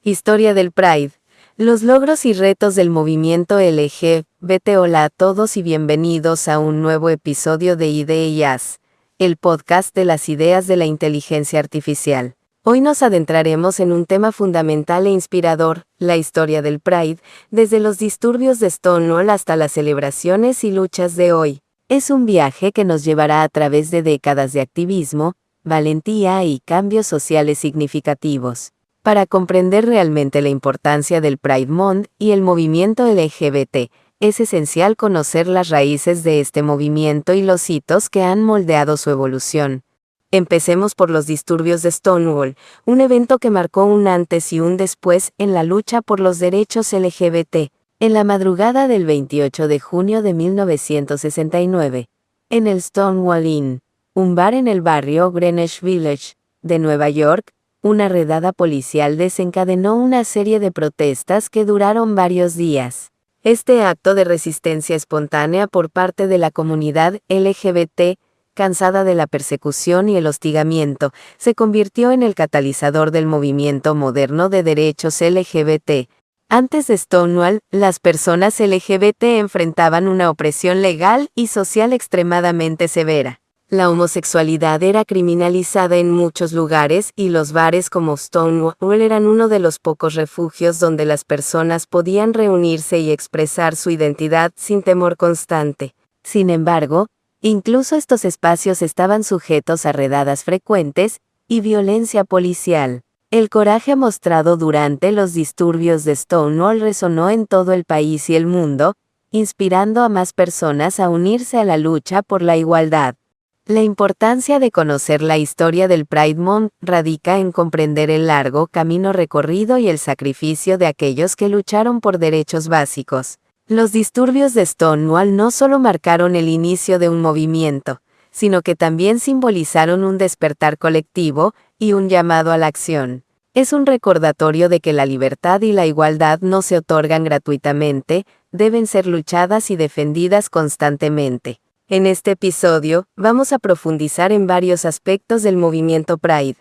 Historia del Pride. Los logros y retos del movimiento LGBT. Hola a todos y bienvenidos a un nuevo episodio de Ideas, el podcast de las ideas de la inteligencia artificial. Hoy nos adentraremos en un tema fundamental e inspirador, la historia del Pride, desde los disturbios de Stonewall hasta las celebraciones y luchas de hoy. Es un viaje que nos llevará a través de décadas de activismo, valentía y cambios sociales significativos. Para comprender realmente la importancia del Pride Month y el movimiento LGBT, es esencial conocer las raíces de este movimiento y los hitos que han moldeado su evolución. Empecemos por los disturbios de Stonewall, un evento que marcó un antes y un después en la lucha por los derechos LGBT. En la madrugada del 28 de junio de 1969, en el Stonewall Inn, un bar en el barrio Greenwich Village de Nueva York, una redada policial desencadenó una serie de protestas que duraron varios días. Este acto de resistencia espontánea por parte de la comunidad LGBT, cansada de la persecución y el hostigamiento, se convirtió en el catalizador del movimiento moderno de derechos LGBT. Antes de Stonewall, las personas LGBT enfrentaban una opresión legal y social extremadamente severa. La homosexualidad era criminalizada en muchos lugares y los bares como Stonewall eran uno de los pocos refugios donde las personas podían reunirse y expresar su identidad sin temor constante. Sin embargo, incluso estos espacios estaban sujetos a redadas frecuentes y violencia policial. El coraje mostrado durante los disturbios de Stonewall resonó en todo el país y el mundo, inspirando a más personas a unirse a la lucha por la igualdad. La importancia de conocer la historia del Pride Month radica en comprender el largo camino recorrido y el sacrificio de aquellos que lucharon por derechos básicos. Los disturbios de Stonewall no solo marcaron el inicio de un movimiento, sino que también simbolizaron un despertar colectivo y un llamado a la acción. Es un recordatorio de que la libertad y la igualdad no se otorgan gratuitamente, deben ser luchadas y defendidas constantemente. En este episodio, vamos a profundizar en varios aspectos del movimiento Pride.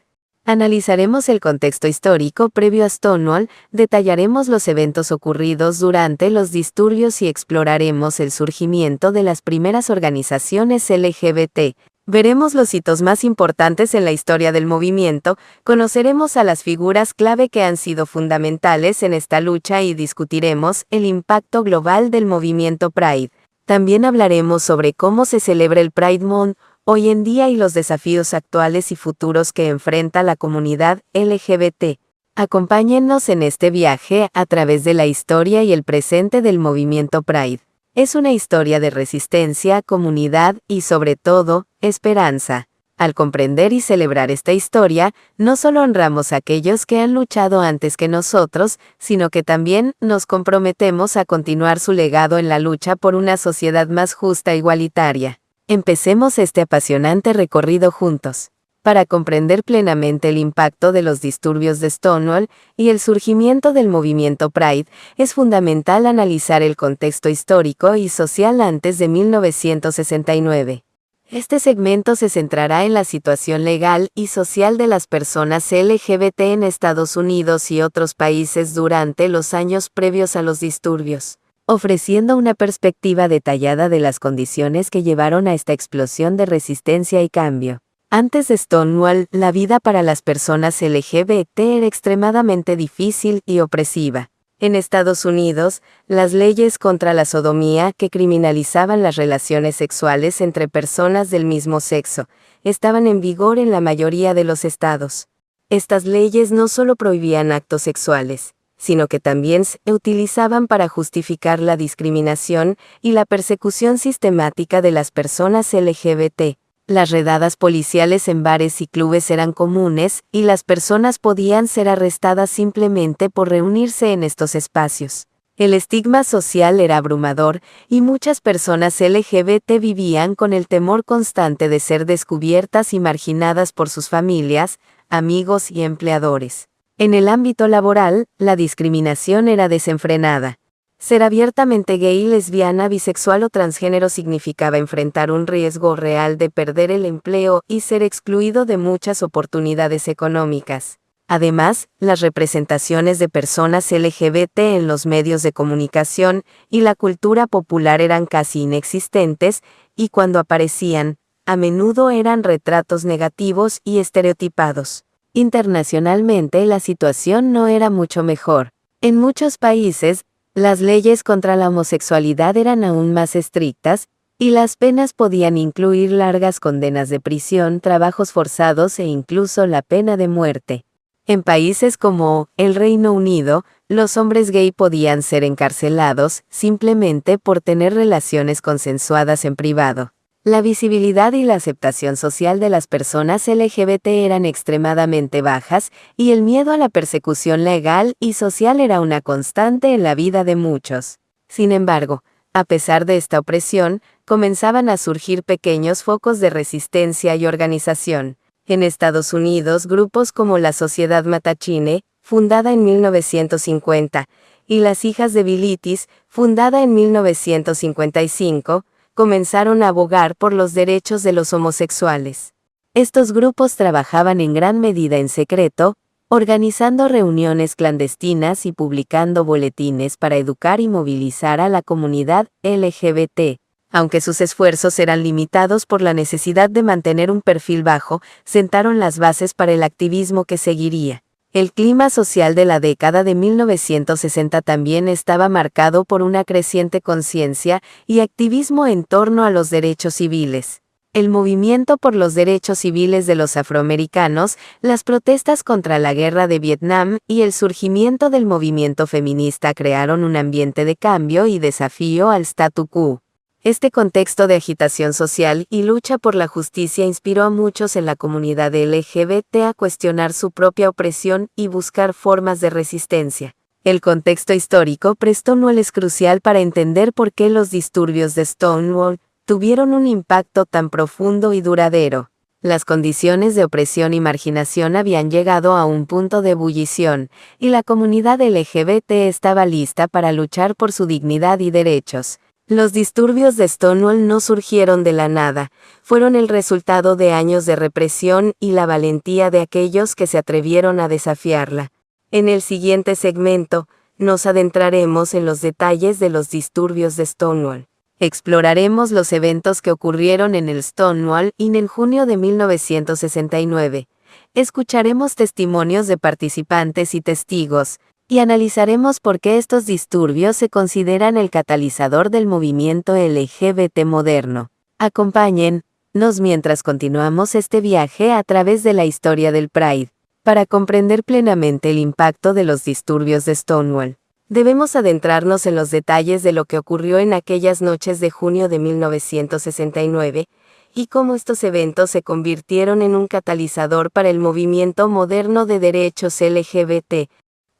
Analizaremos el contexto histórico previo a Stonewall, detallaremos los eventos ocurridos durante los disturbios y exploraremos el surgimiento de las primeras organizaciones LGBT. Veremos los hitos más importantes en la historia del movimiento, conoceremos a las figuras clave que han sido fundamentales en esta lucha y discutiremos el impacto global del movimiento Pride. También hablaremos sobre cómo se celebra el Pride Month hoy en día y los desafíos actuales y futuros que enfrenta la comunidad LGBT. Acompáñennos en este viaje a través de la historia y el presente del movimiento Pride. Es una historia de resistencia, comunidad y, sobre todo, esperanza. Al comprender y celebrar esta historia, no solo honramos a aquellos que han luchado antes que nosotros, sino que también nos comprometemos a continuar su legado en la lucha por una sociedad más justa e igualitaria. Empecemos este apasionante recorrido juntos. Para comprender plenamente el impacto de los disturbios de Stonewall y el surgimiento del movimiento Pride, es fundamental analizar el contexto histórico y social antes de 1969. Este segmento se centrará en la situación legal y social de las personas LGBT en Estados Unidos y otros países durante los años previos a los disturbios, ofreciendo una perspectiva detallada de las condiciones que llevaron a esta explosión de resistencia y cambio. Antes de Stonewall, la vida para las personas LGBT era extremadamente difícil y opresiva. En Estados Unidos, las leyes contra la sodomía, que criminalizaban las relaciones sexuales entre personas del mismo sexo, estaban en vigor en la mayoría de los estados. Estas leyes no solo prohibían actos sexuales, sino que también se utilizaban para justificar la discriminación y la persecución sistemática de las personas LGBT. Las redadas policiales en bares y clubes eran comunes, y las personas podían ser arrestadas simplemente por reunirse en estos espacios. El estigma social era abrumador, y muchas personas LGBT vivían con el temor constante de ser descubiertas y marginadas por sus familias, amigos y empleadores. En el ámbito laboral, la discriminación era desenfrenada. Ser abiertamente gay, lesbiana, bisexual o transgénero significaba enfrentar un riesgo real de perder el empleo y ser excluido de muchas oportunidades económicas. Además, las representaciones de personas LGBT en los medios de comunicación y la cultura popular eran casi inexistentes, y cuando aparecían, a menudo eran retratos negativos y estereotipados. Internacionalmente, la situación no era mucho mejor. En muchos países, las leyes contra la homosexualidad eran aún más estrictas, y las penas podían incluir largas condenas de prisión, trabajos forzados e incluso la pena de muerte. En países como el Reino Unido, los hombres gay podían ser encarcelados simplemente por tener relaciones consensuadas en privado. La visibilidad y la aceptación social de las personas LGBT eran extremadamente bajas, y el miedo a la persecución legal y social era una constante en la vida de muchos. Sin embargo, a pesar de esta opresión, comenzaban a surgir pequeños focos de resistencia y organización. En Estados Unidos, grupos como la Sociedad Mattachine, fundada en 1950, y las Hijas de Bilitis, fundada en 1955, comenzaron a abogar por los derechos de los homosexuales. Estos grupos trabajaban en gran medida en secreto, organizando reuniones clandestinas y publicando boletines para educar y movilizar a la comunidad LGBT. Aunque sus esfuerzos eran limitados por la necesidad de mantener un perfil bajo, sentaron las bases para el activismo que seguiría. El clima social de la década de 1960 también estaba marcado por una creciente conciencia y activismo en torno a los derechos civiles. El movimiento por los derechos civiles de los afroamericanos, las protestas contra la guerra de Vietnam y el surgimiento del movimiento feminista crearon un ambiente de cambio y desafío al statu quo. Este contexto de agitación social y lucha por la justicia inspiró a muchos en la comunidad LGBT a cuestionar su propia opresión y buscar formas de resistencia. El contexto histórico de Stonewall es crucial para entender por qué los disturbios de Stonewall tuvieron un impacto tan profundo y duradero. Las condiciones de opresión y marginación habían llegado a un punto de ebullición, y la comunidad LGBT estaba lista para luchar por su dignidad y derechos. Los disturbios de Stonewall no surgieron de la nada, fueron el resultado de años de represión y la valentía de aquellos que se atrevieron a desafiarla. En el siguiente segmento, nos adentraremos en los detalles de los disturbios de Stonewall. Exploraremos los eventos que ocurrieron en el Stonewall Inn en junio de 1969. Escucharemos testimonios de participantes y testigos, y analizaremos por qué estos disturbios se consideran el catalizador del movimiento LGBT moderno. Acompáñennos mientras continuamos este viaje a través de la historia del Pride. Para comprender plenamente el impacto de los disturbios de Stonewall, debemos adentrarnos en los detalles de lo que ocurrió en aquellas noches de junio de 1969, y cómo estos eventos se convirtieron en un catalizador para el movimiento moderno de derechos LGBT.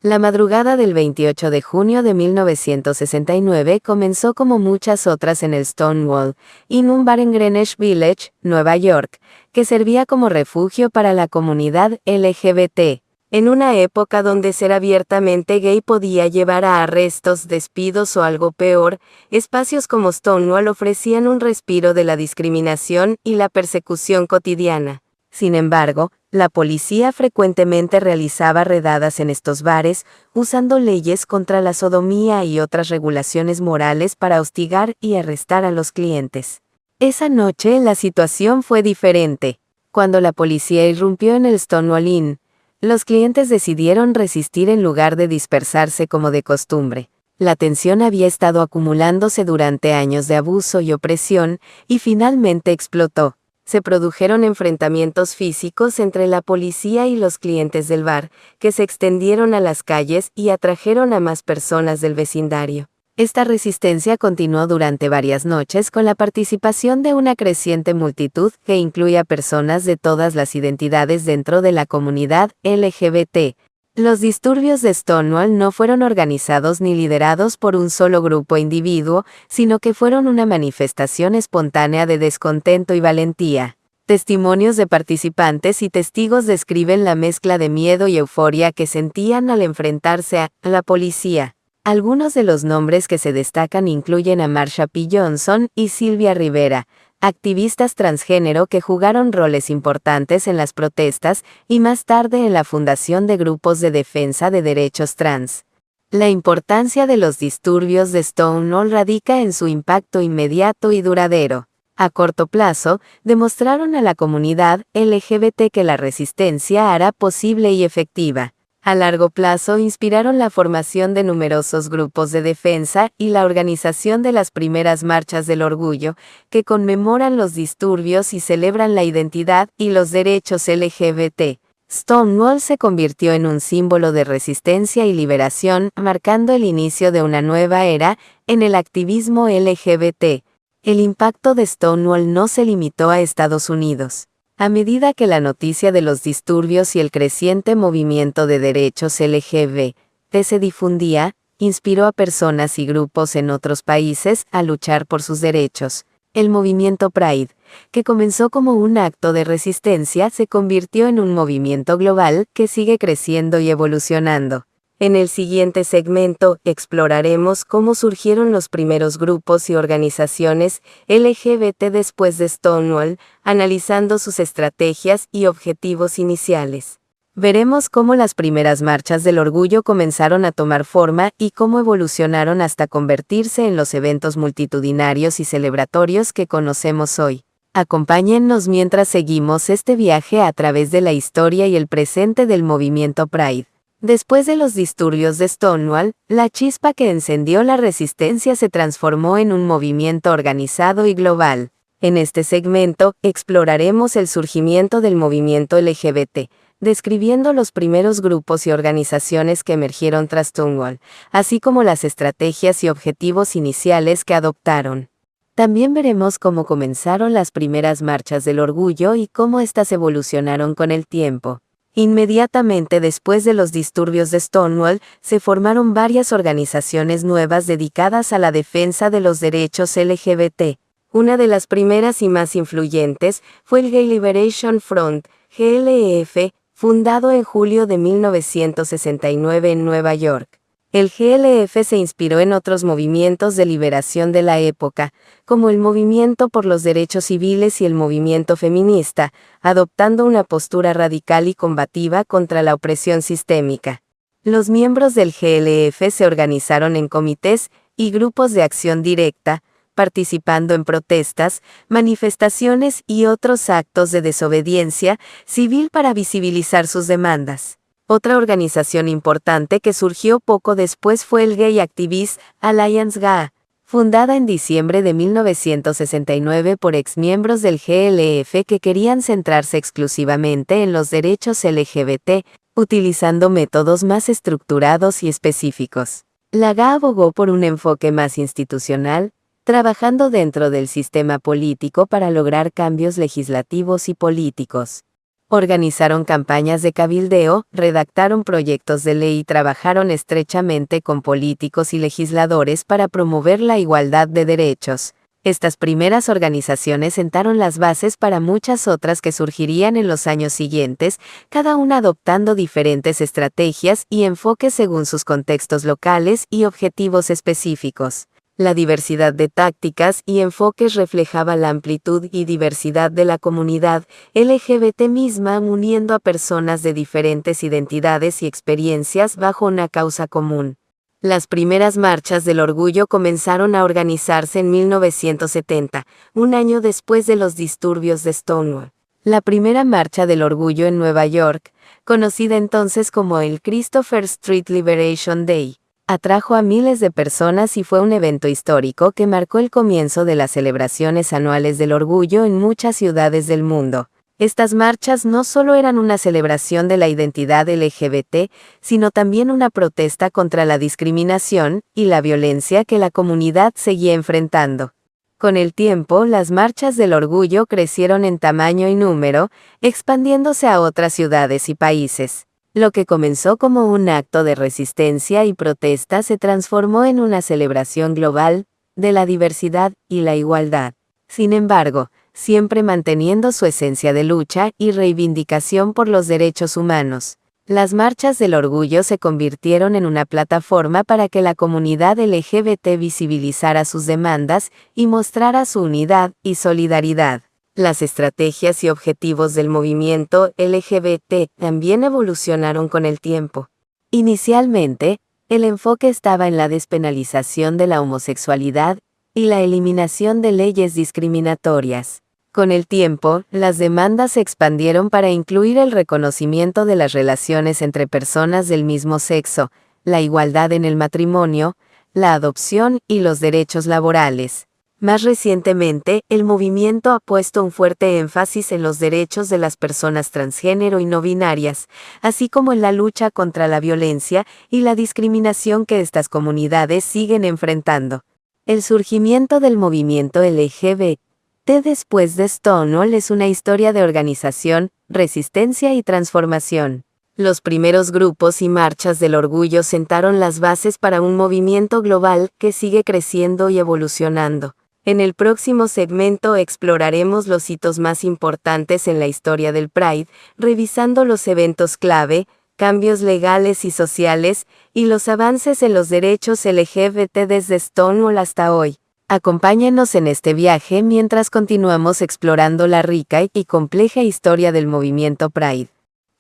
La madrugada del 28 de junio de 1969 comenzó como muchas otras en el Stonewall Inn, un bar en Greenwich Village, Nueva York, que servía como refugio para la comunidad LGBT. En una época donde ser abiertamente gay podía llevar a arrestos, despidos o algo peor, espacios como Stonewall ofrecían un respiro de la discriminación y la persecución cotidiana. Sin embargo, la policía frecuentemente realizaba redadas en estos bares, usando leyes contra la sodomía y otras regulaciones morales para hostigar y arrestar a los clientes. Esa noche la situación fue diferente. Cuando la policía irrumpió en el Stonewall Inn, los clientes decidieron resistir en lugar de dispersarse como de costumbre. La tensión había estado acumulándose durante años de abuso y opresión, y finalmente explotó. Se produjeron enfrentamientos físicos entre la policía y los clientes del bar, que se extendieron a las calles y atrajeron a más personas del vecindario. Esta resistencia continuó durante varias noches con la participación de una creciente multitud que incluía personas de todas las identidades dentro de la comunidad LGBT. Los disturbios de Stonewall no fueron organizados ni liderados por un solo grupo o individuo, sino que fueron una manifestación espontánea de descontento y valentía. Testimonios de participantes y testigos describen la mezcla de miedo y euforia que sentían al enfrentarse a la policía. Algunos de los nombres que se destacan incluyen a Marsha P. Johnson y Sylvia Rivera, activistas transgénero que jugaron roles importantes en las protestas y más tarde en la fundación de grupos de defensa de derechos trans. La importancia de los disturbios de Stonewall radica en su impacto inmediato y duradero. A corto plazo, demostraron a la comunidad LGBT que la resistencia hará posible y efectiva. A largo plazo, inspiraron la formación de numerosos grupos de defensa y la organización de las primeras marchas del orgullo, que conmemoran los disturbios y celebran la identidad y los derechos LGBT. Stonewall se convirtió en un símbolo de resistencia y liberación, marcando el inicio de una nueva era en el activismo LGBT. El impacto de Stonewall no se limitó a Estados Unidos. A medida que la noticia de los disturbios y el creciente movimiento de derechos LGBT se difundía, inspiró a personas y grupos en otros países a luchar por sus derechos. El movimiento Pride, que comenzó como un acto de resistencia, se convirtió en un movimiento global que sigue creciendo y evolucionando. En el siguiente segmento, exploraremos cómo surgieron los primeros grupos y organizaciones LGBT después de Stonewall, analizando sus estrategias y objetivos iniciales. Veremos cómo las primeras marchas del orgullo comenzaron a tomar forma y cómo evolucionaron hasta convertirse en los eventos multitudinarios y celebratorios que conocemos hoy. Acompáñennos mientras seguimos este viaje a través de la historia y el presente del movimiento Pride. Después de los disturbios de Stonewall, la chispa que encendió la resistencia se transformó en un movimiento organizado y global. En este segmento, exploraremos el surgimiento del movimiento LGBT, describiendo los primeros grupos y organizaciones que emergieron tras Stonewall, así como las estrategias y objetivos iniciales que adoptaron. También veremos cómo comenzaron las primeras marchas del orgullo y cómo éstas evolucionaron con el tiempo. Inmediatamente después de los disturbios de Stonewall, se formaron varias organizaciones nuevas dedicadas a la defensa de los derechos LGBT. Una de las primeras y más influyentes fue el Gay Liberation Front, GLF, fundado en julio de 1969 en Nueva York. El GLF se inspiró en otros movimientos de liberación de la época, como el Movimiento por los Derechos Civiles y el movimiento feminista, adoptando una postura radical y combativa contra la opresión sistémica. Los miembros del GLF se organizaron en comités y grupos de acción directa, participando en protestas, manifestaciones y otros actos de desobediencia civil para visibilizar sus demandas. Otra organización importante que surgió poco después fue el Gay Activist Alliance GAA, fundada en diciembre de 1969 por exmiembros del GLF que querían centrarse exclusivamente en los derechos LGBT, utilizando métodos más estructurados y específicos. La GAA abogó por un enfoque más institucional, trabajando dentro del sistema político para lograr cambios legislativos y políticos. Organizaron campañas de cabildeo, redactaron proyectos de ley y trabajaron estrechamente con políticos y legisladores para promover la igualdad de derechos. Estas primeras organizaciones sentaron las bases para muchas otras que surgirían en los años siguientes, cada una adoptando diferentes estrategias y enfoques según sus contextos locales y objetivos específicos. La diversidad de tácticas y enfoques reflejaba la amplitud y diversidad de la comunidad LGBT misma, uniendo a personas de diferentes identidades y experiencias bajo una causa común. Las primeras marchas del orgullo comenzaron a organizarse en 1970, un año después de los disturbios de Stonewall. La primera marcha del orgullo en Nueva York, conocida entonces como el Christopher Street Liberation Day, atrajo a miles de personas y fue un evento histórico que marcó el comienzo de las celebraciones anuales del orgullo en muchas ciudades del mundo. Estas marchas no solo eran una celebración de la identidad LGBT, sino también una protesta contra la discriminación y la violencia que la comunidad seguía enfrentando. Con el tiempo, las marchas del orgullo crecieron en tamaño y número, expandiéndose a otras ciudades y países. Lo que comenzó como un acto de resistencia y protesta se transformó en una celebración global de la diversidad y la igualdad. Sin embargo, siempre manteniendo su esencia de lucha y reivindicación por los derechos humanos. Las marchas del orgullo se convirtieron en una plataforma para que la comunidad LGBT visibilizara sus demandas y mostrara su unidad y solidaridad. Las estrategias y objetivos del movimiento LGBT también evolucionaron con el tiempo. Inicialmente, el enfoque estaba en la despenalización de la homosexualidad y la eliminación de leyes discriminatorias. Con el tiempo, las demandas se expandieron para incluir el reconocimiento de las relaciones entre personas del mismo sexo, la igualdad en el matrimonio, la adopción y los derechos laborales. Más recientemente, el movimiento ha puesto un fuerte énfasis en los derechos de las personas transgénero y no binarias, así como en la lucha contra la violencia y la discriminación que estas comunidades siguen enfrentando. El surgimiento del movimiento LGBT después de Stonewall es una historia de organización, resistencia y transformación. Los primeros grupos y marchas del orgullo sentaron las bases para un movimiento global que sigue creciendo y evolucionando. En el próximo segmento exploraremos los hitos más importantes en la historia del Pride, revisando los eventos clave, cambios legales y sociales, y los avances en los derechos LGBT desde Stonewall hasta hoy. Acompáñenos en este viaje mientras continuamos explorando la rica y compleja historia del movimiento Pride.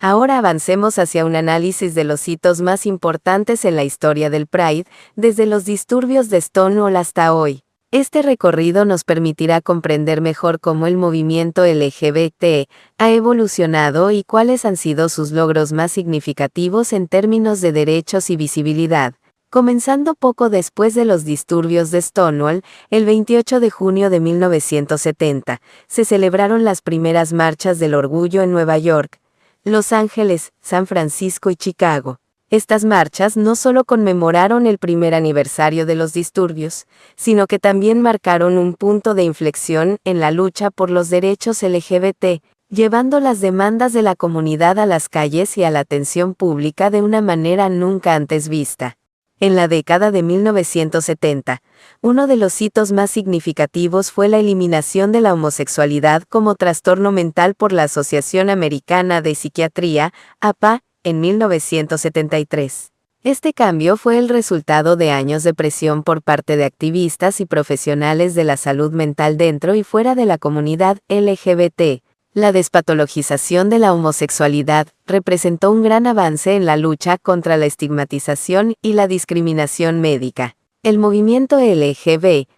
Ahora avancemos hacia un análisis de los hitos más importantes en la historia del Pride, desde los disturbios de Stonewall hasta hoy. Este recorrido nos permitirá comprender mejor cómo el movimiento LGBT ha evolucionado y cuáles han sido sus logros más significativos en términos de derechos y visibilidad. Comenzando poco después de los disturbios de Stonewall, el 28 de junio de 1970, se celebraron las primeras marchas del orgullo en Nueva York, Los Ángeles, San Francisco y Chicago. Estas marchas no solo conmemoraron el primer aniversario de los disturbios, sino que también marcaron un punto de inflexión en la lucha por los derechos LGBT, llevando las demandas de la comunidad a las calles y a la atención pública de una manera nunca antes vista. En la década de 1970, uno de los hitos más significativos fue la eliminación de la homosexualidad como trastorno mental por la Asociación Americana de Psiquiatría, APA, en 1973. Este cambio fue el resultado de años de presión por parte de activistas y profesionales de la salud mental dentro y fuera de la comunidad LGBT. La despatologización de la homosexualidad representó un gran avance en la lucha contra la estigmatización y la discriminación médica. El movimiento LGBT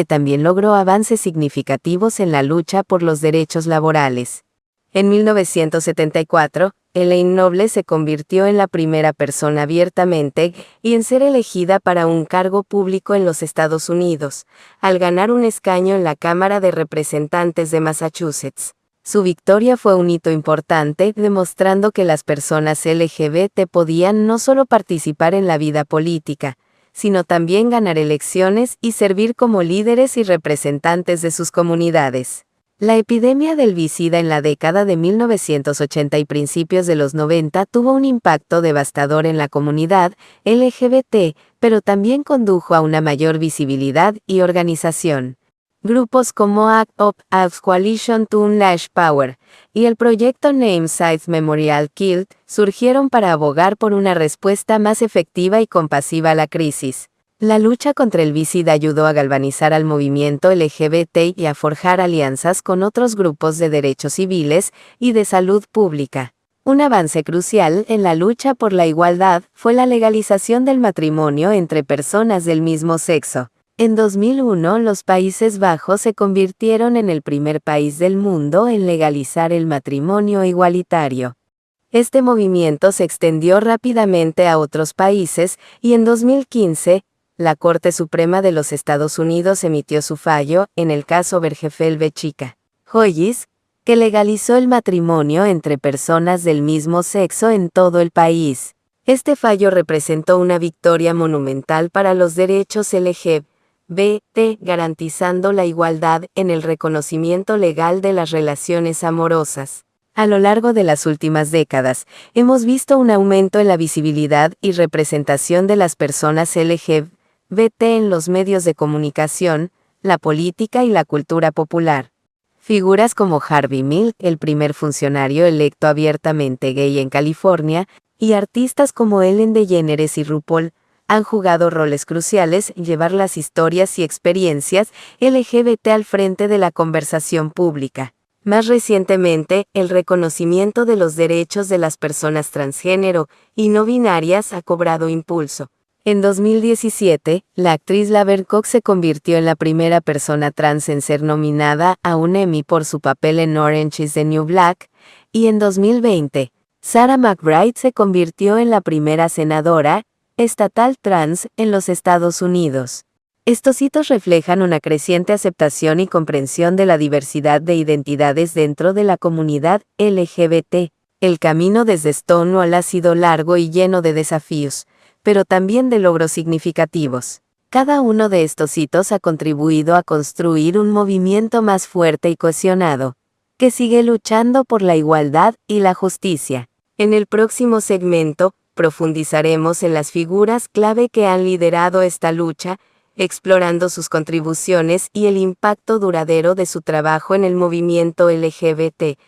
también logró avances significativos en la lucha por los derechos laborales. En 1974, Elaine Noble se convirtió en la primera persona abiertamente y en ser elegida para un cargo público en los Estados Unidos, al ganar un escaño en la Cámara de Representantes de Massachusetts. Su victoria fue un hito importante, demostrando que las personas LGBT podían no solo participar en la vida política, sino también ganar elecciones y servir como líderes y representantes de sus comunidades. La epidemia del VIH en la década de 1980 y principios de los 90 tuvo un impacto devastador en la comunidad LGBT, pero también condujo a una mayor visibilidad y organización. Grupos como Act Up As Coalition to Unleash Power y el proyecto Nameside Memorial Killed surgieron para abogar por una respuesta más efectiva y compasiva a la crisis. La lucha contra el VIH ayudó a galvanizar al movimiento LGBT y a forjar alianzas con otros grupos de derechos civiles y de salud pública. Un avance crucial en la lucha por la igualdad fue la legalización del matrimonio entre personas del mismo sexo. En 2001, los Países Bajos se convirtieron en el primer país del mundo en legalizar el matrimonio igualitario. Este movimiento se extendió rápidamente a otros países y en 2015, la Corte Suprema de los Estados Unidos emitió su fallo en el caso Bergefell v. Hollis, que legalizó el matrimonio entre personas del mismo sexo en todo el país. Este fallo representó una victoria monumental para los derechos LGBT, garantizando la igualdad en el reconocimiento legal de las relaciones amorosas. A lo largo de las últimas décadas, hemos visto un aumento en la visibilidad y representación de las personas LGBT en los medios de comunicación, la política y la cultura popular. Figuras como Harvey Milk, el primer funcionario electo abiertamente gay en California, y artistas como Ellen DeGeneres y RuPaul han jugado roles cruciales en llevar las historias y experiencias LGBT al frente de la conversación pública. Más recientemente, el reconocimiento de los derechos de las personas transgénero y no binarias ha cobrado impulso. En 2017, la actriz Laverne Cox se convirtió en la primera persona trans en ser nominada a un Emmy por su papel en Orange is the New Black, y en 2020, Sarah McBride se convirtió en la primera senadora estatal trans en los Estados Unidos. Estos hitos reflejan una creciente aceptación y comprensión de la diversidad de identidades dentro de la comunidad LGBT. El camino desde Stonewall ha sido largo y lleno de desafíos, pero también de logros significativos. Cada uno de estos hitos ha contribuido a construir un movimiento más fuerte y cohesionado, que sigue luchando por la igualdad y la justicia. En el próximo segmento, profundizaremos en las figuras clave que han liderado esta lucha, explorando sus contribuciones y el impacto duradero de su trabajo en el movimiento LGBT.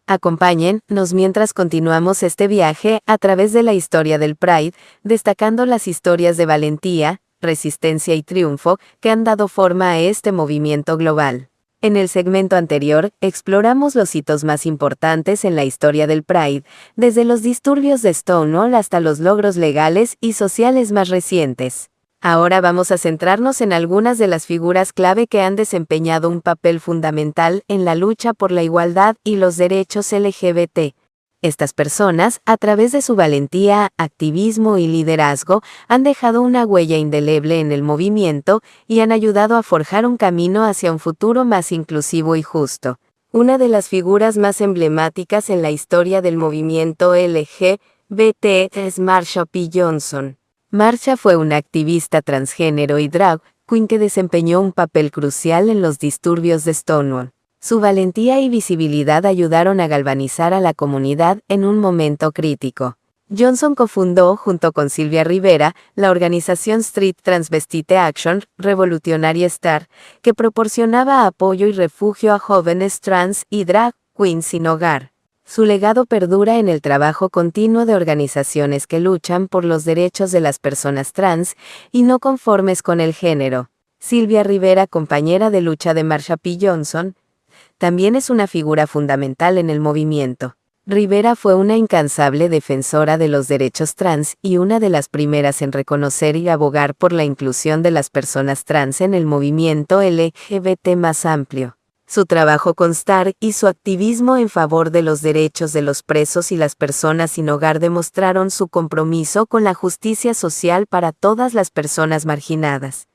Acompáñennos mientras continuamos este viaje a través de la historia del Pride, destacando las historias de valentía, resistencia y triunfo que han dado forma a este movimiento global. En el segmento anterior, exploramos los hitos más importantes en la historia del Pride, desde los disturbios de Stonewall hasta los logros legales y sociales más recientes. Ahora vamos a centrarnos en algunas de las figuras clave que han desempeñado un papel fundamental en la lucha por la igualdad y los derechos LGBT. Estas personas, a través de su valentía, activismo y liderazgo, han dejado una huella indeleble en el movimiento y han ayudado a forjar un camino hacia un futuro más inclusivo y justo. Una de las figuras más emblemáticas en la historia del movimiento LGBT es Marsha P. Johnson. Marsha fue una activista transgénero y drag queen que desempeñó un papel crucial en los disturbios de Stonewall. Su valentía y visibilidad ayudaron a galvanizar a la comunidad en un momento crítico. Johnson cofundó, junto con Sylvia Rivera, la organización Street Transvestite Action, Revolutionary Star, que proporcionaba apoyo y refugio a jóvenes trans y drag queens sin hogar. Su legado perdura en el trabajo continuo de organizaciones que luchan por los derechos de las personas trans y no conformes con el género. Sylvia Rivera, compañera de lucha de Marsha P. Johnson, también es una figura fundamental en el movimiento. Rivera fue una incansable defensora de los derechos trans y una de las primeras en reconocer y abogar por la inclusión de las personas trans en el movimiento LGBT más amplio. Su trabajo con STAR y su activismo en favor de los derechos de los presos y las personas sin hogar demostraron su compromiso con la justicia social para todas las personas marginadas.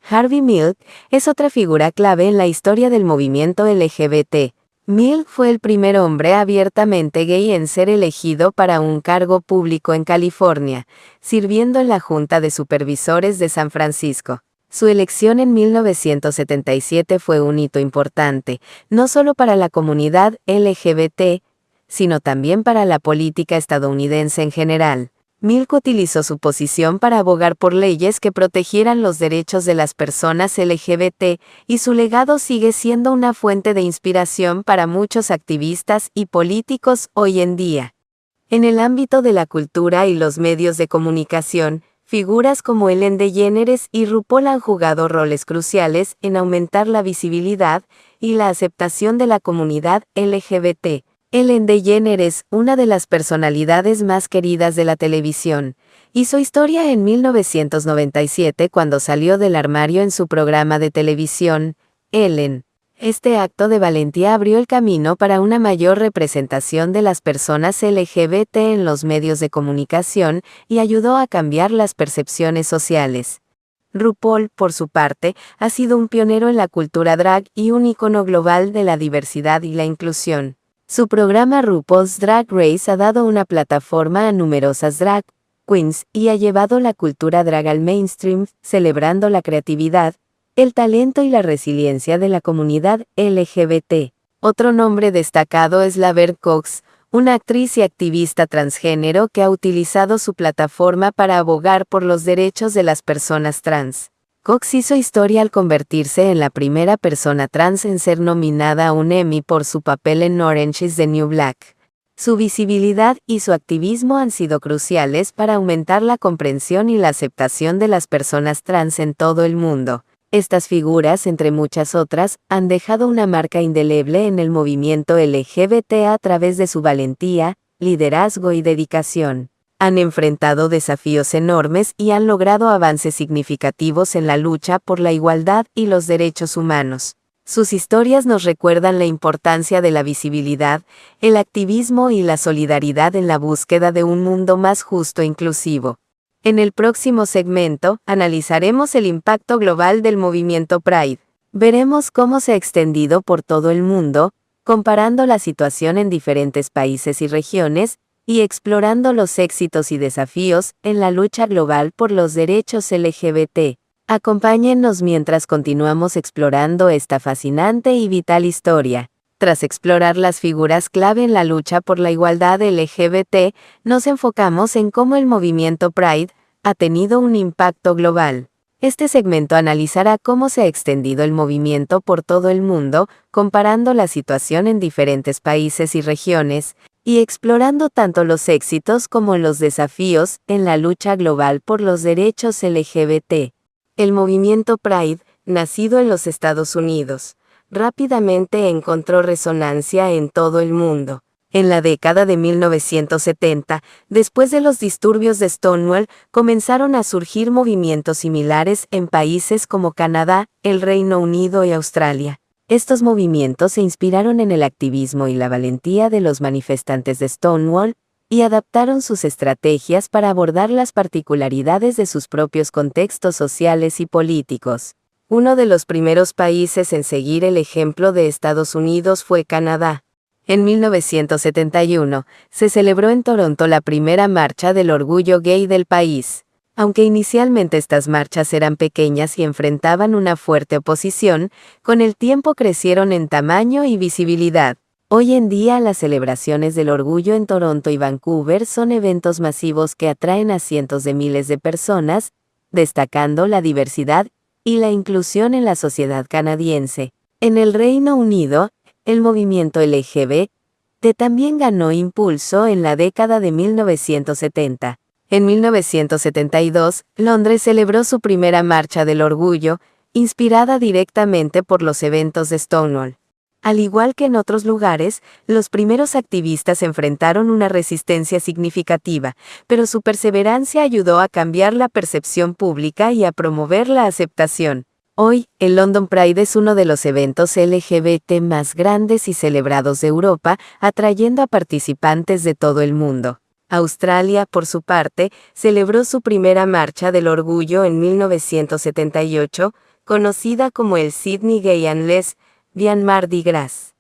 Harvey Milk es otra figura clave en la historia del movimiento LGBT. Milk fue el primer hombre abiertamente gay en ser elegido para un cargo público en California, sirviendo en la Junta de Supervisores de San Francisco. Su elección en 1977 fue un hito importante, no solo para la comunidad LGBT, sino también para la política estadounidense en general. Milk utilizó su posición para abogar por leyes que protegieran los derechos de las personas LGBT, y su legado sigue siendo una fuente de inspiración para muchos activistas y políticos hoy en día. En el ámbito de la cultura y los medios de comunicación, figuras como Ellen DeGeneres y RuPaul han jugado roles cruciales en aumentar la visibilidad y la aceptación de la comunidad LGBT. Ellen DeGeneres, una de las personalidades más queridas de la televisión, hizo historia en 1997 cuando salió del armario en su programa de televisión, Ellen. Este acto de valentía abrió el camino para una mayor representación de las personas LGBT en los medios de comunicación y ayudó a cambiar las percepciones sociales. RuPaul, por su parte, ha sido un pionero en la cultura drag y un ícono global de la diversidad y la inclusión. Su programa RuPaul's Drag Race ha dado una plataforma a numerosas drag queens y ha llevado la cultura drag al mainstream, celebrando la creatividad, el talento y la resiliencia de la comunidad LGBT. Otro nombre destacado es Laverne Cox, una actriz y activista transgénero que ha utilizado su plataforma para abogar por los derechos de las personas trans. Cox hizo historia al convertirse en la primera persona trans en ser nominada a un Emmy por su papel en Orange is the New Black. Su visibilidad y su activismo han sido cruciales para aumentar la comprensión y la aceptación de las personas trans en todo el mundo. Estas figuras, entre muchas otras, han dejado una marca indeleble en el movimiento LGBT a través de su valentía, liderazgo y dedicación. Han enfrentado desafíos enormes y han logrado avances significativos en la lucha por la igualdad y los derechos humanos. Sus historias nos recuerdan la importancia de la visibilidad, el activismo y la solidaridad en la búsqueda de un mundo más justo e inclusivo. En el próximo segmento, analizaremos el impacto global del movimiento Pride. Veremos cómo se ha extendido por todo el mundo, comparando la situación en diferentes países y regiones, y explorando los éxitos y desafíos en la lucha global por los derechos LGBT. Acompáñennos mientras continuamos explorando esta fascinante y vital historia. Tras explorar las figuras clave en la lucha por la igualdad LGBT, nos enfocamos en cómo el movimiento Pride ha tenido un impacto global. Este segmento analizará cómo se ha extendido el movimiento por todo el mundo, comparando la situación en diferentes países y regiones, y explorando tanto los éxitos como los desafíos en la lucha global por los derechos LGBT. El movimiento Pride, nacido en los Estados Unidos, rápidamente encontró resonancia en todo el mundo. En la década de 1970, después de los disturbios de Stonewall, comenzaron a surgir movimientos similares en países como Canadá, el Reino Unido y Australia. Estos movimientos se inspiraron en el activismo y la valentía de los manifestantes de Stonewall, y adaptaron sus estrategias para abordar las particularidades de sus propios contextos sociales y políticos. Uno de los primeros países en seguir el ejemplo de Estados Unidos fue Canadá. En 1971, se celebró en Toronto la primera marcha del orgullo gay del país. Aunque inicialmente estas marchas eran pequeñas y enfrentaban una fuerte oposición, con el tiempo crecieron en tamaño y visibilidad. Hoy en día las celebraciones del orgullo en Toronto y Vancouver son eventos masivos que atraen a cientos de miles de personas, destacando la diversidad y la inclusión en la sociedad canadiense. En el Reino Unido, el movimiento LGBT también ganó impulso en la década de 1970. En 1972, Londres celebró su primera marcha del orgullo, inspirada directamente por los eventos de Stonewall. Al igual que en otros lugares, los primeros activistas enfrentaron una resistencia significativa, pero su perseverancia ayudó a cambiar la percepción pública y a promover la aceptación. Hoy, el London Pride es uno de los eventos LGBT más grandes y celebrados de Europa, atrayendo a participantes de todo el mundo. Australia, por su parte, celebró su primera marcha del orgullo en 1978, conocida como el Sydney Gay and Lesbian Mardi Gras.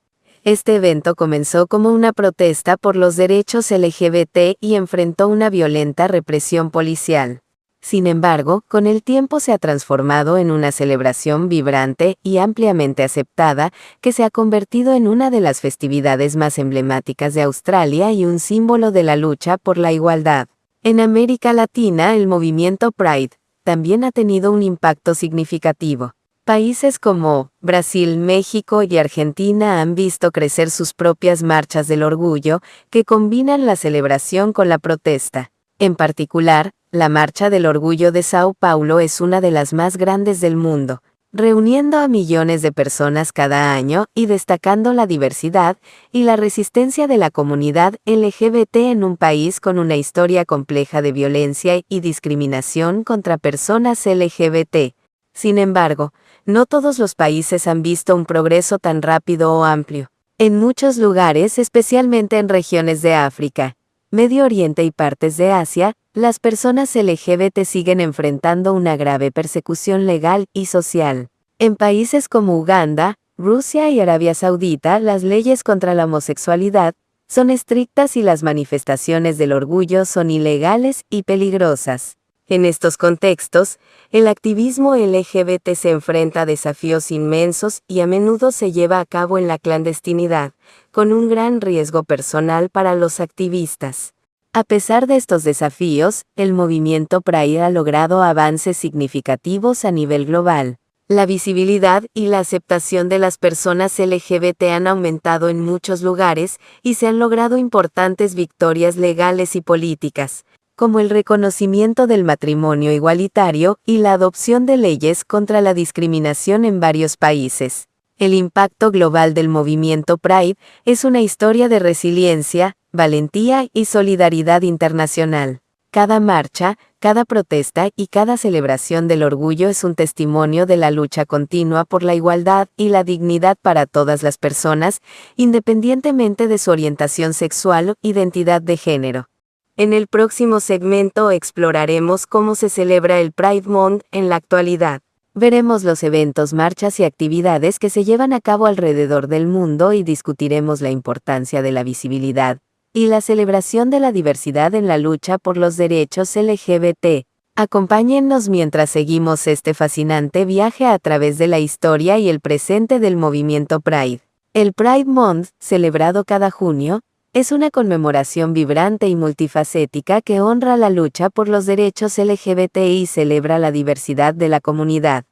Este evento comenzó como una protesta por los derechos LGBT y enfrentó una violenta represión policial. Sin embargo, con el tiempo se ha transformado en una celebración vibrante y ampliamente aceptada, que se ha convertido en una de las festividades más emblemáticas de Australia y un símbolo de la lucha por la igualdad. En América Latina, el movimiento Pride también ha tenido un impacto significativo. Países como Brasil, México y Argentina han visto crecer sus propias marchas del orgullo, que combinan la celebración con la protesta. En particular, la Marcha del Orgullo de Sao Paulo es una de las más grandes del mundo, reuniendo a millones de personas cada año y destacando la diversidad y la resistencia de la comunidad LGBT en un país con una historia compleja de violencia y discriminación contra personas LGBT. Sin embargo, no todos los países han visto un progreso tan rápido o amplio. En muchos lugares, especialmente en regiones de África, Medio Oriente y partes de Asia, las personas LGBT siguen enfrentando una grave persecución legal y social. En países como Uganda, Rusia y Arabia Saudita, las leyes contra la homosexualidad son estrictas y las manifestaciones del orgullo son ilegales y peligrosas. En estos contextos, el activismo LGBT se enfrenta a desafíos inmensos y a menudo se lleva a cabo en la clandestinidad, con un gran riesgo personal para los activistas. A pesar de estos desafíos, el movimiento Pride ha logrado avances significativos a nivel global. La visibilidad y la aceptación de las personas LGBT han aumentado en muchos lugares y se han logrado importantes victorias legales y políticas, como el reconocimiento del matrimonio igualitario y la adopción de leyes contra la discriminación en varios países. El impacto global del movimiento Pride es una historia de resiliencia, valentía y solidaridad internacional. Cada marcha, cada protesta y cada celebración del orgullo es un testimonio de la lucha continua por la igualdad y la dignidad para todas las personas, independientemente de su orientación sexual o identidad de género. En el próximo segmento exploraremos cómo se celebra el Pride Month en la actualidad. Veremos los eventos, marchas y actividades que se llevan a cabo alrededor del mundo y discutiremos la importancia de la visibilidad y la celebración de la diversidad en la lucha por los derechos LGBT. Acompáñennos mientras seguimos este fascinante viaje a través de la historia y el presente del movimiento Pride. El Pride Month, celebrado cada junio, es una conmemoración vibrante y multifacética que honra la lucha por los derechos LGBT y celebra la diversidad de la comunidad.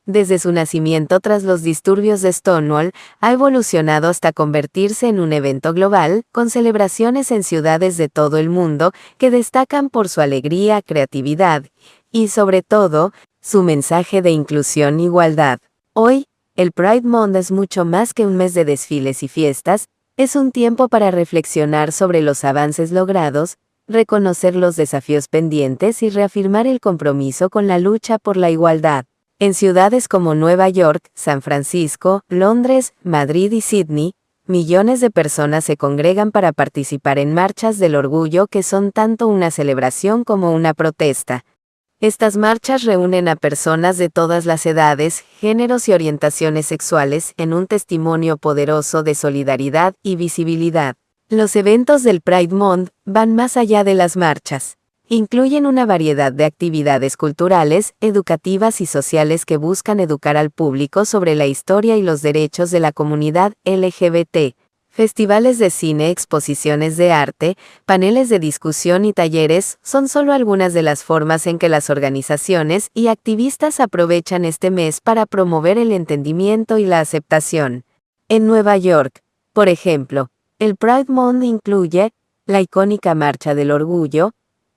Desde su nacimiento tras los disturbios de Stonewall, ha evolucionado hasta convertirse en un evento global, con celebraciones en ciudades de todo el mundo que destacan por su alegría, creatividad y, sobre todo, su mensaje de inclusión e igualdad. Hoy, el Pride Month es mucho más que un mes de desfiles y fiestas, es un tiempo para reflexionar sobre los avances logrados, reconocer los desafíos pendientes y reafirmar el compromiso con la lucha por la igualdad. En ciudades como Nueva York, San Francisco, Londres, Madrid y Sydney, millones de personas se congregan para participar en marchas del orgullo que son tanto una celebración como una protesta. Estas marchas reúnen a personas de todas las edades, géneros y orientaciones sexuales en un testimonio poderoso de solidaridad y visibilidad. Los eventos del Pride Month van más allá de las marchas. Incluyen una variedad de actividades culturales, educativas y sociales que buscan educar al público sobre la historia y los derechos de la comunidad LGBT. Festivales de cine, exposiciones de arte, paneles de discusión y talleres son solo algunas de las formas en que las organizaciones y activistas aprovechan este mes para promover el entendimiento y la aceptación. En Nueva York, por ejemplo, el Pride Month incluye la icónica Marcha del Orgullo,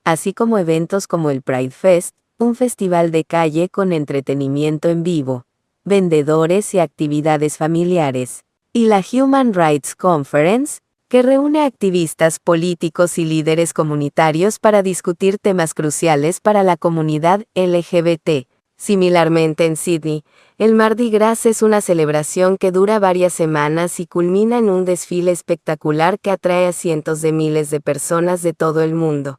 así como eventos como el Pride Fest, un festival de calle con entretenimiento en vivo, vendedores y actividades familiares, y la Human Rights Conference, que reúne a activistas políticos y líderes comunitarios para discutir temas cruciales para la comunidad LGBT. Similarmente en Sydney, el Mardi Gras es una celebración que dura varias semanas y culmina en un desfile espectacular que atrae a cientos de miles de personas de todo el mundo.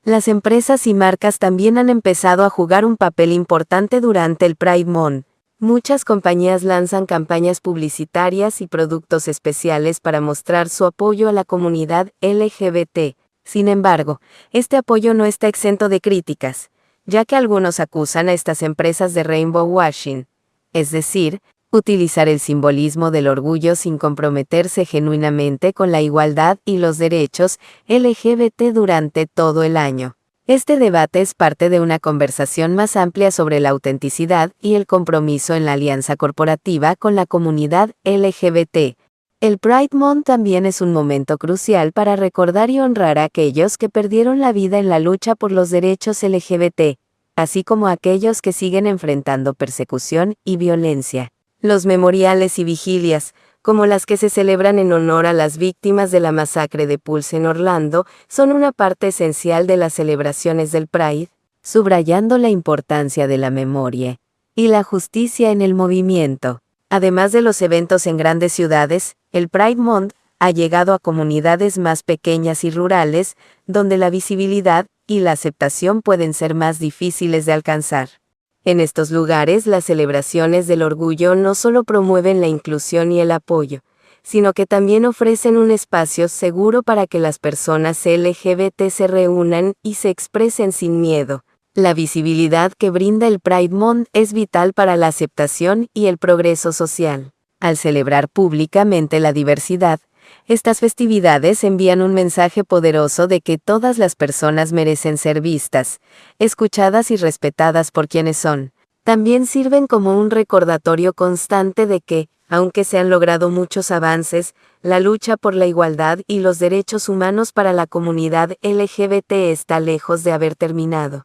Las empresas y marcas también han empezado a jugar un papel importante durante el Pride Month. Muchas compañías lanzan campañas publicitarias y productos especiales para mostrar su apoyo a la comunidad LGBT. Sin embargo, este apoyo no está exento de críticas, ya que algunos acusan a estas empresas de rainbow washing, es decir, utilizar el simbolismo del orgullo sin comprometerse genuinamente con la igualdad y los derechos LGBT durante todo el año. Este debate es parte de una conversación más amplia sobre la autenticidad y el compromiso en la alianza corporativa con la comunidad LGBT. El Pride Month también es un momento crucial para recordar y honrar a aquellos que perdieron la vida en la lucha por los derechos LGBT, así como a aquellos que siguen enfrentando persecución y violencia. Los memoriales y vigilias, como las que se celebran en honor a las víctimas de la masacre de Pulse en Orlando, son una parte esencial de las celebraciones del Pride, subrayando la importancia de la memoria y la justicia en el movimiento. Además de los eventos en grandes ciudades, el Pride Month ha llegado a comunidades más pequeñas y rurales, donde la visibilidad y la aceptación pueden ser más difíciles de alcanzar. En estos lugares, las celebraciones del orgullo no solo promueven la inclusión y el apoyo, sino que también ofrecen un espacio seguro para que las personas LGBT se reúnan y se expresen sin miedo. La visibilidad que brinda el Pride Month es vital para la aceptación y el progreso social. Al celebrar públicamente la diversidad, estas festividades envían un mensaje poderoso de que todas las personas merecen ser vistas, escuchadas y respetadas por quienes son. También sirven como un recordatorio constante de que, aunque se han logrado muchos avances, la lucha por la igualdad y los derechos humanos para la comunidad LGBT está lejos de haber terminado.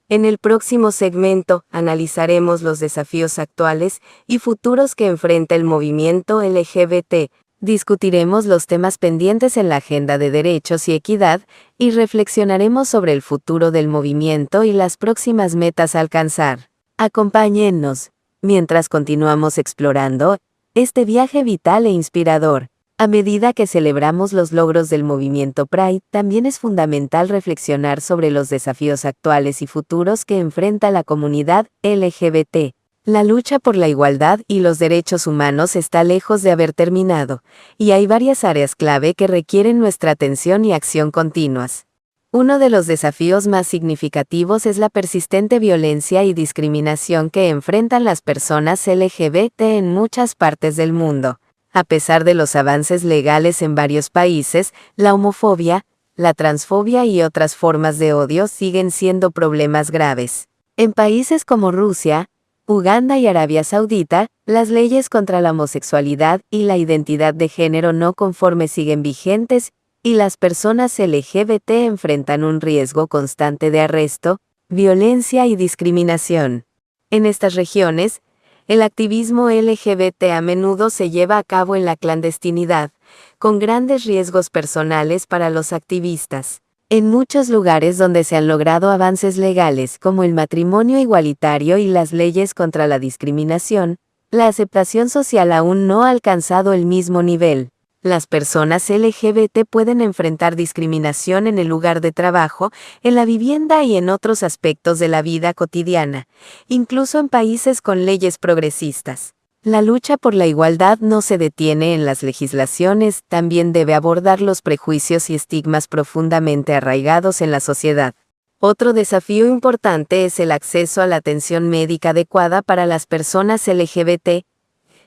En el próximo segmento, analizaremos los desafíos actuales y futuros que enfrenta el movimiento LGBT. Discutiremos los temas pendientes en la agenda de derechos y equidad, y reflexionaremos sobre el futuro del movimiento y las próximas metas a alcanzar. Acompáñennos, mientras continuamos explorando este viaje vital e inspirador. A medida que celebramos los logros del movimiento Pride, también es fundamental reflexionar sobre los desafíos actuales y futuros que enfrenta la comunidad LGBT. La lucha por la igualdad y los derechos humanos está lejos de haber terminado, y hay varias áreas clave que requieren nuestra atención y acción continuas. Uno de los desafíos más significativos es la persistente violencia y discriminación que enfrentan las personas LGBT en muchas partes del mundo. A pesar de los avances legales en varios países, la homofobia, la transfobia y otras formas de odio siguen siendo problemas graves. En países como Rusia, Uganda y Arabia Saudita, las leyes contra la homosexualidad y la identidad de género no conforme siguen vigentes, y las personas LGBT enfrentan un riesgo constante de arresto, violencia y discriminación. En estas regiones, el activismo LGBT a menudo se lleva a cabo en la clandestinidad, con grandes riesgos personales para los activistas. En muchos lugares donde se han logrado avances legales como el matrimonio igualitario y las leyes contra la discriminación, la aceptación social aún no ha alcanzado el mismo nivel. Las personas LGBT pueden enfrentar discriminación en el lugar de trabajo, en la vivienda y en otros aspectos de la vida cotidiana, incluso en países con leyes progresistas. La lucha por la igualdad no se detiene en las legislaciones, también debe abordar los prejuicios y estigmas profundamente arraigados en la sociedad. Otro desafío importante es el acceso a la atención médica adecuada para las personas LGBT,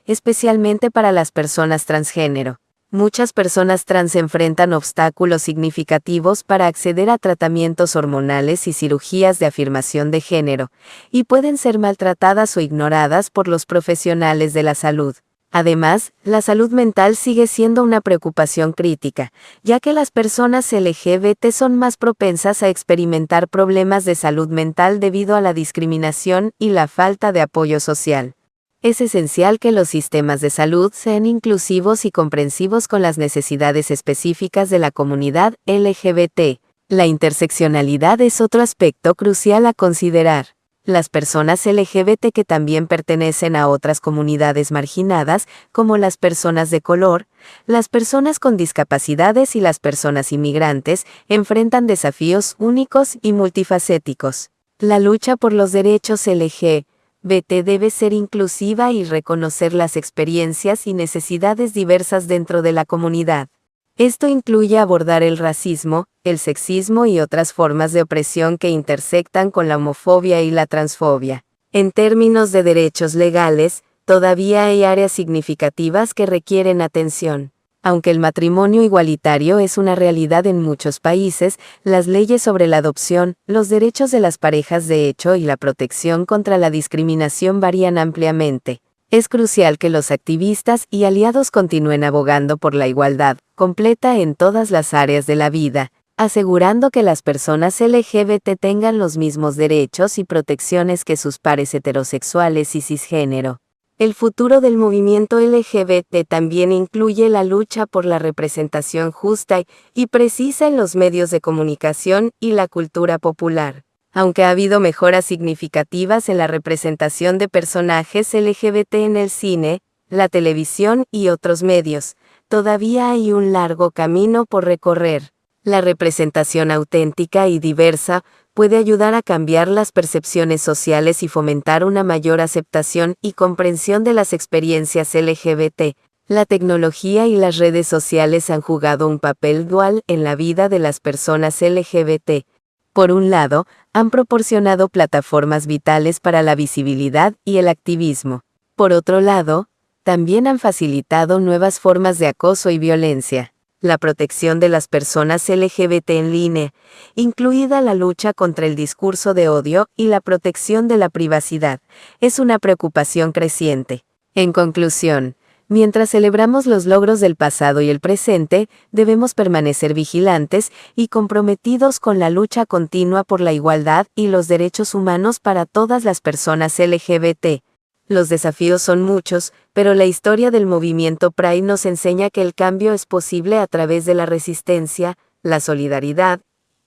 especialmente para las personas transgénero. Muchas personas trans enfrentan obstáculos significativos para acceder a tratamientos hormonales y cirugías de afirmación de género, y pueden ser maltratadas o ignoradas por los profesionales de la salud. Además, la salud mental sigue siendo una preocupación crítica, ya que las personas LGBT son más propensas a experimentar problemas de salud mental debido a la discriminación y la falta de apoyo social. Es esencial que los sistemas de salud sean inclusivos y comprensivos con las necesidades específicas de la comunidad LGBT. La interseccionalidad es otro aspecto crucial a considerar. Las personas LGBT que también pertenecen a otras comunidades marginadas, como las personas de color, las personas con discapacidades y las personas inmigrantes, enfrentan desafíos únicos y multifacéticos. La lucha por los derechos LGBT debe ser inclusiva y reconocer las experiencias y necesidades diversas dentro de la comunidad. Esto incluye abordar el racismo, el sexismo y otras formas de opresión que intersectan con la homofobia y la transfobia. En términos de derechos legales, todavía hay áreas significativas que requieren atención. Aunque el matrimonio igualitario es una realidad en muchos países, las leyes sobre la adopción, los derechos de las parejas de hecho y la protección contra la discriminación varían ampliamente. Es crucial que los activistas y aliados continúen abogando por la igualdad completa en todas las áreas de la vida, asegurando que las personas LGBT tengan los mismos derechos y protecciones que sus pares heterosexuales y cisgénero. El futuro del movimiento LGBT también incluye la lucha por la representación justa y precisa en los medios de comunicación y la cultura popular. Aunque ha habido mejoras significativas en la representación de personajes LGBT en el cine, la televisión y otros medios, todavía hay un largo camino por recorrer. La representación auténtica y diversa puede ayudar a cambiar las percepciones sociales y fomentar una mayor aceptación y comprensión de las experiencias LGBT. La tecnología y las redes sociales han jugado un papel dual en la vida de las personas LGBT. Por un lado, han proporcionado plataformas vitales para la visibilidad y el activismo. Por otro lado, también han facilitado nuevas formas de acoso y violencia. la protección de las personas LGBT en línea, incluida la lucha contra el discurso de odio y la protección de la privacidad, es una preocupación creciente. En conclusión, mientras celebramos los logros del pasado y el presente, debemos permanecer vigilantes y comprometidos con la lucha continua por la igualdad y los derechos humanos para todas las personas LGBT. Los desafíos son muchos, pero la historia del movimiento Pride nos enseña que el cambio es posible a través de la resistencia, la solidaridad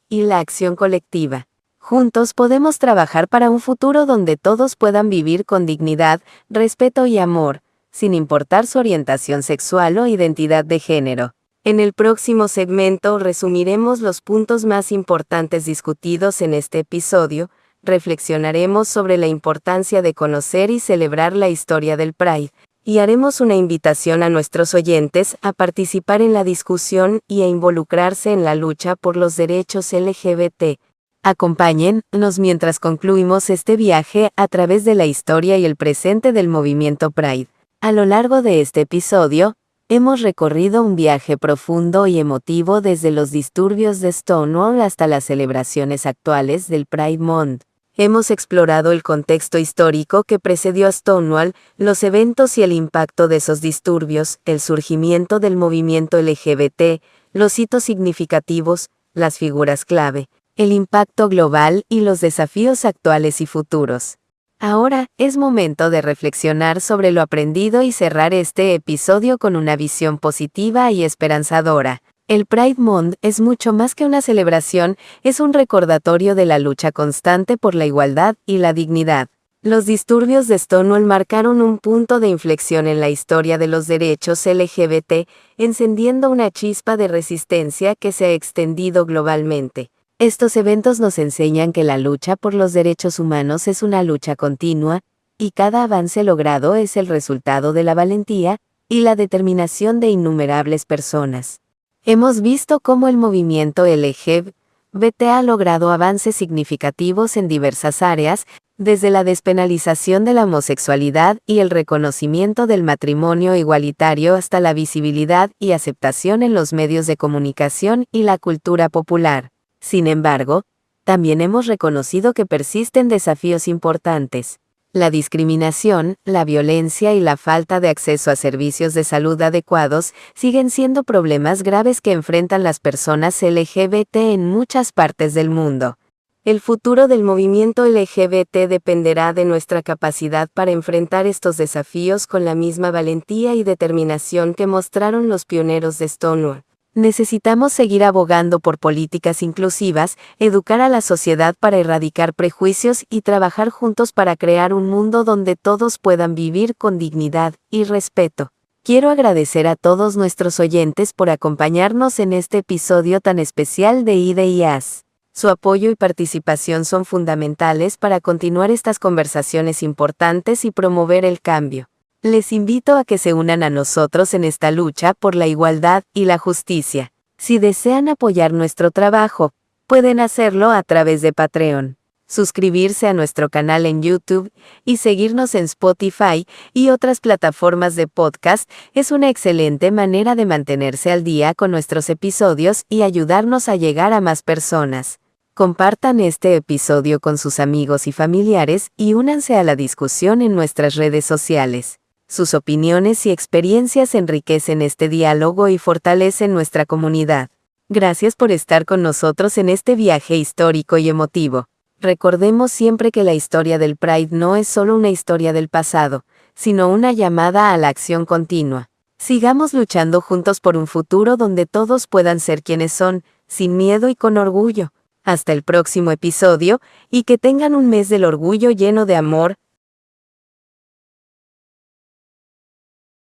y la acción colectiva. Juntos podemos trabajar para un futuro donde todos puedan vivir con dignidad, respeto y amor, sin importar su orientación sexual o identidad de género. En el próximo segmento resumiremos los puntos más importantes discutidos en este episodio. Reflexionaremos sobre la importancia de conocer y celebrar la historia del Pride, y haremos una invitación a nuestros oyentes a participar en la discusión y a involucrarse en la lucha por los derechos LGBT. Acompáñennos mientras concluimos este viaje a través de la historia y el presente del movimiento Pride. A lo largo de este episodio, hemos recorrido un viaje profundo y emotivo desde los disturbios de Stonewall hasta las celebraciones actuales del Pride Month. Hemos explorado el contexto histórico que precedió a Stonewall, los eventos y el impacto de esos disturbios, el surgimiento del movimiento LGBT, los hitos significativos, las figuras clave, el impacto global y los desafíos actuales y futuros. Ahora, es momento de reflexionar sobre lo aprendido y cerrar este episodio con una visión positiva y esperanzadora. El Pride Month es mucho más que una celebración, es un recordatorio de la lucha constante por la igualdad y la dignidad. Los disturbios de Stonewall marcaron un punto de inflexión en la historia de los derechos LGBT, encendiendo una chispa de resistencia que se ha extendido globalmente. Estos eventos nos enseñan que la lucha por los derechos humanos es una lucha continua, y cada avance logrado es el resultado de la valentía y la determinación de innumerables personas. Hemos visto cómo el movimiento LGBT ha logrado avances significativos en diversas áreas, desde la despenalización de la homosexualidad y el reconocimiento del matrimonio igualitario hasta la visibilidad y aceptación en los medios de comunicación y la cultura popular. Sin embargo, también hemos reconocido que persisten desafíos importantes. La discriminación, la violencia y la falta de acceso a servicios de salud adecuados siguen siendo problemas graves que enfrentan las personas LGBT en muchas partes del mundo. El futuro del movimiento LGBT dependerá de nuestra capacidad para enfrentar estos desafíos con la misma valentía y determinación que mostraron los pioneros de Stonewall. Necesitamos seguir abogando por políticas inclusivas, educar a la sociedad para erradicar prejuicios y trabajar juntos para crear un mundo donde todos puedan vivir con dignidad y respeto. Quiero agradecer a todos nuestros oyentes por acompañarnos en este episodio tan especial de IDEAS. Su apoyo y participación son fundamentales para continuar estas conversaciones importantes y promover el cambio. Les invito a que se unan a nosotros en esta lucha por la igualdad y la justicia. Si desean apoyar nuestro trabajo, pueden hacerlo a través de Patreon, suscribirse a nuestro canal en YouTube y seguirnos en Spotify y otras plataformas de podcast es una excelente manera de mantenerse al día con nuestros episodios y ayudarnos a llegar a más personas. Compartan este episodio con sus amigos y familiares y únanse a la discusión en nuestras redes sociales. Sus opiniones y experiencias enriquecen este diálogo y fortalecen nuestra comunidad. Gracias por estar con nosotros en este viaje histórico y emotivo. Recordemos siempre que la historia del Pride no es solo una historia del pasado, sino una llamada a la acción continua. Sigamos luchando juntos por un futuro donde todos puedan ser quienes son, sin miedo y con orgullo. Hasta el próximo episodio, y que tengan un mes del orgullo lleno de amor,